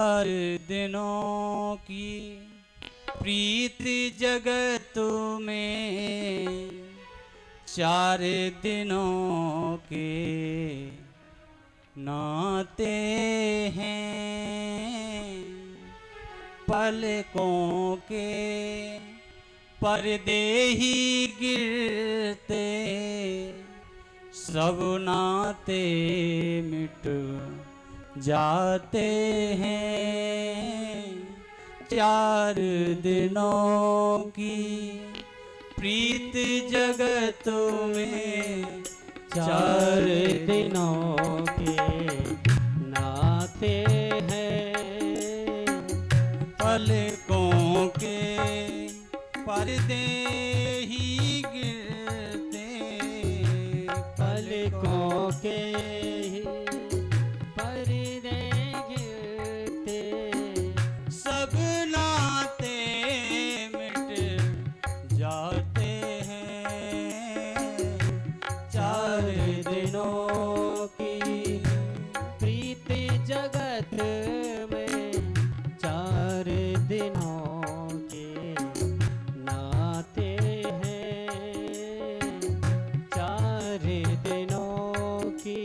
चार दिनों की प्रीत जगत में, चार दिनों के नाते हैं। पलकों के पर्दे ही गिरते, सब नाते मिट जाते हैं। चार दिनों की प्रीत जगत में, चार दिनों के नाते हैं। पलकों के पर्दे ही गिरते, पलकों के ही पर्दे गिरते, सब नाते मिट जाते हैं। चार दिनों की प्रीत जगत में, चार दिनों के नाते हैं। चार दिनों की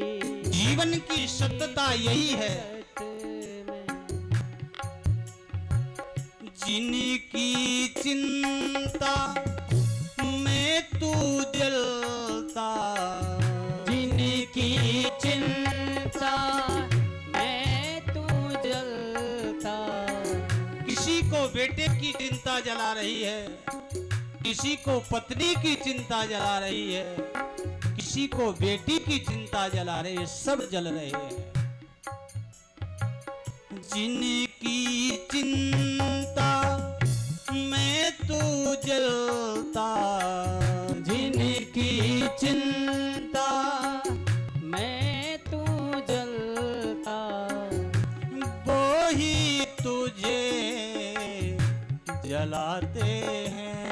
जीवन की सत्यता यही है, जिनकी चिंता में तू जलता, जिनकी चिंता में तू जलता। किसी को बेटे की चिंता जला रही है, किसी को पत्नी की चिंता जला रही है, किसी को बेटी की चिंता जला रही है, सब जल रहे हैं। जिनकी चिंता में तू जलता, जिनकी चिंता में तू जलता, वो ही तुझे जलाते हैं।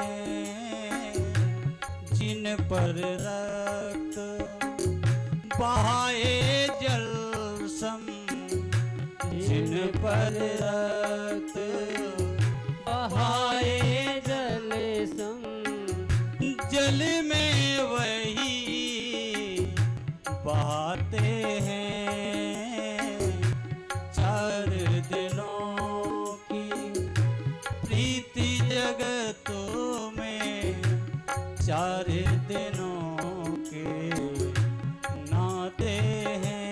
जिन पर रक्त बहाए जल सम, जिन पर रक्त बहाए जल सम, जल में वही बहाते हैं। चार दिनों की प्रीति जगतों में, चार दिनों के नाते हैं।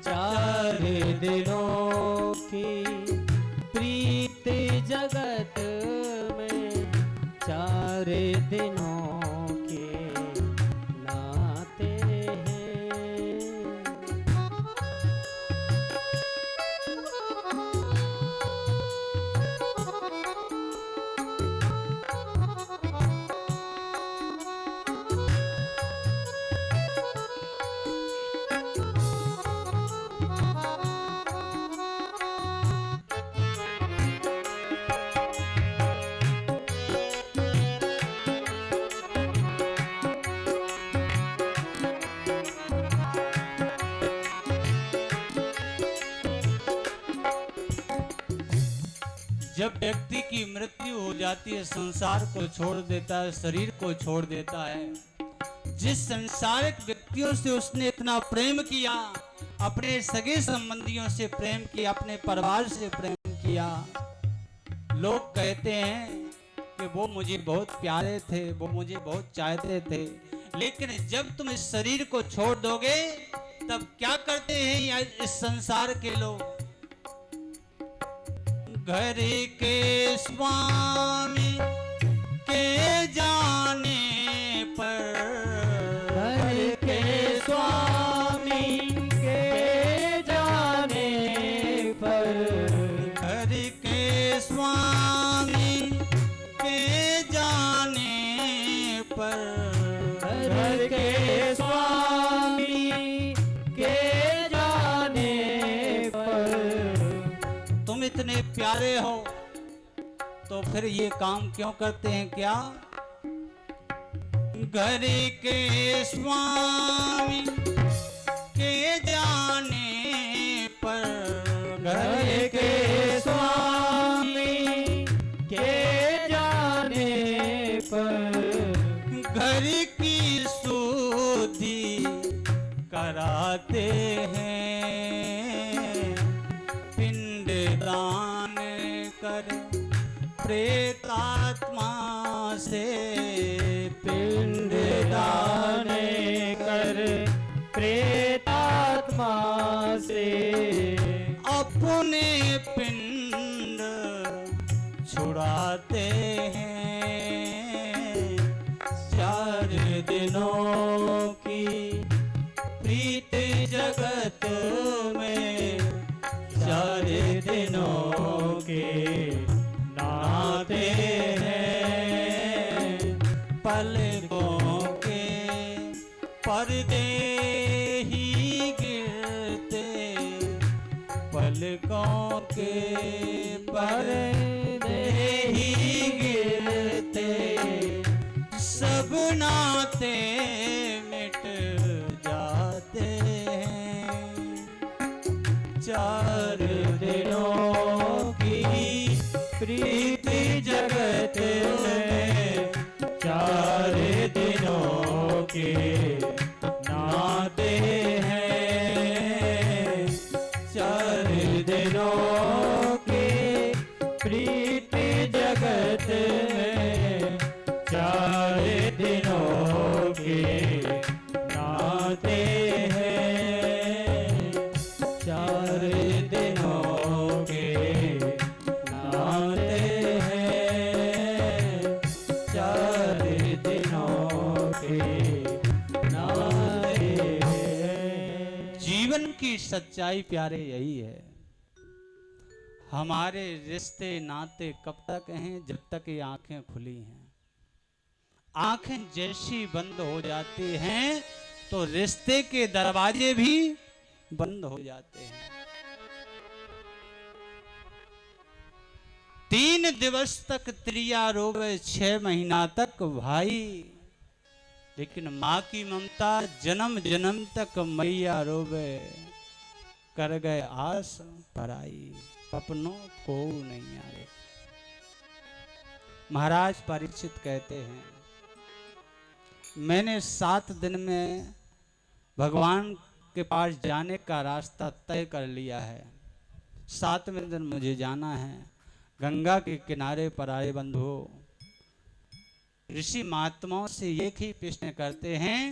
चार दिनों की प्रीत जगत में, चार दिनों के नाते हैं। जब व्यक्ति की मृत्यु हो जाती है, संसार को छोड़ देता है, शरीर को छोड़ देता है, जिस संसारिक व्यक्तियों से उसने इतना प्रेम किया, अपने सगे संबंधियों से प्रेम किया, अपने परिवार से प्रेम किया, लोग कहते हैं कि वो मुझे बहुत प्यारे थे, वो मुझे बहुत चाहते थे। लेकिन जब तुम इस शरीर को छोड़ दोगे, तब क्या करते हैं इस संसार के लोग? घर के स्वामी के जाने पर, घर के स्वामी के जाने पर, घर के स्वामी के जाने पर, घर के स्वामी के जाने पर, तुम इतने प्यारे हो तो फिर ये काम क्यों करते हैं क्या? घर के स्वामी के जाने पर, घर के स्वामी के जाने पर घर की शुद्धि कराते हैं, पिंड दान कर प्रेतात्मा से, पिंड दान कर प्रेतात्मा से अपने पिंड छुड़ाते हैं। 4 दिनों की प्रीत जगत में, 4 दिनों के नाते हैं। पलकों के पर्दे ही गिरते, पलकों के पर्दे ही गिरते, सब नाते मिट जाते हैं। 4 दिनों की प्रीति जगत में, 4 दिनों के नाते हैं। 4 दिनों के प्रीति जगत में, 4 दिनों के नाते हैं। 4 दिनों के नाते हैं, 4 दिनों के नाते हैं। जीवन की सच्चाई प्यारे यही है, हमारे रिश्ते नाते कब तक हैं? जब तक ये आंखें खुली हैं। आंखें जैसी बंद हो जाती हैं तो रिश्ते के दरवाजे भी बंद हो जाते हैं। 3 दिवस तक त्रिया रोवे, 6 महीना तक भाई, लेकिन माँ की ममता जन्म जन्म तक मैया रोवे। कर गए आस पराई, अपनों को नहीं आए। महाराज परीक्षित कहते हैं, मैंने 7 दिन में भगवान के पास जाने का रास्ता तय कर लिया है। 7वें दिन मुझे जाना है। गंगा के किनारे पर आए बंधुओं, ऋषि महात्माओं से एक ही प्रश्न करते हैं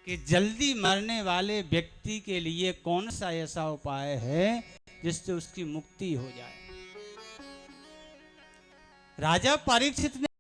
कि जल्दी मरने वाले व्यक्ति के लिए कौन सा ऐसा उपाय है जिससे उसकी मुक्ति हो जाए। राजा परीक्षित ने